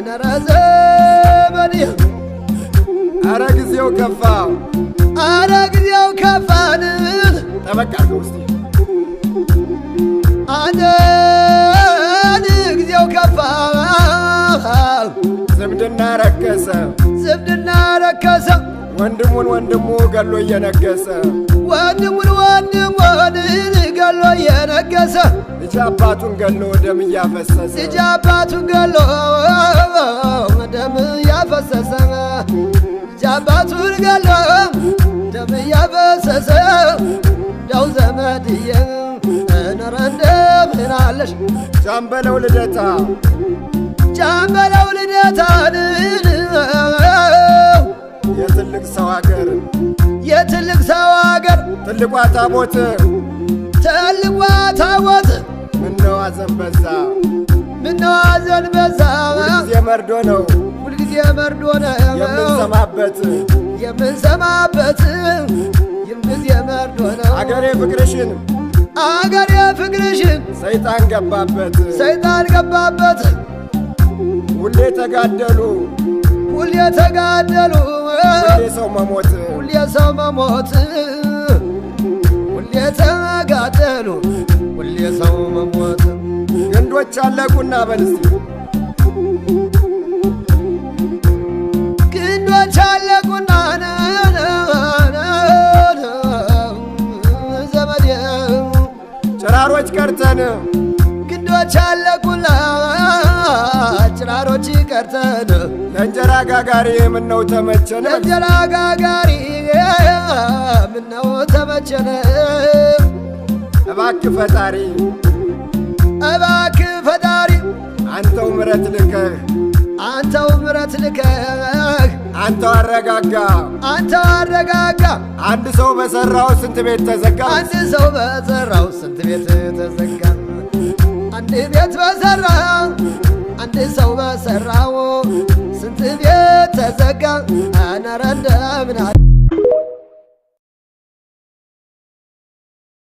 ነረዘ በዲያ አረ ጊዜው ከፋ አረ ጊዜው ከፋን ጠበቅ አድርገው እስቲ አንድ ጊዜው ከፋ ዝምድና ረከሰ ዝምድና ረከሰ ወንድሙን ወንድሙ ገሎ እየነገሰ ወንድሙን ገሎ እየነገሰ ልጅ አባቱን ገሎ ደም እያፈሰሰ ልጅ አባቱን ገሎ ደም እያፈሰሰ ልጅ አባቱን ገሎ ደም እያፈሰሰ ዳው ዘመድዬ ነረ እንደምን አለሽ ጃምበለው ልደታ ጃምበለው ልደታን የትልቅ ሰው አገር የትልቅ ሰው አገር ትልቋ ታቦት ትልቋ ታቦት ምነው ሐዘን በዛ ምነው ሐዘን በዛ ሁልጊዜ መርዶ ነው ሁልጊዜ መርዶ ነው የምንሰማበት ሁልጊዜ መርዶ ነው አገሬ ፍቅርሽን አገሬ ፍቅርሽን ሰይጣን ገባበት ሁሌ ተጋደሉ ሁሌ ሰው መሞት ሁሌ ተጋደሉ ሁሌ ሰው መሞት ግንዶች አለቁና በልስቲ ግንዶች አለቁና ዘመዴ ጭራሮች ቀርተን ግንዶች አለቁና ጭራሮች ቀርተን ለእንጀራ ጋጋሪ ምነው ተመቸን ለእንጀራ ጋጋሪ ምነው ተመቸን እባክህ ፈጣሪ አንተው ምረት ልከህ አንተው አረጋጋ አንድ ሰው በሰራው ስንት ቤት ተዘጋ አንድ ቤት በሰራ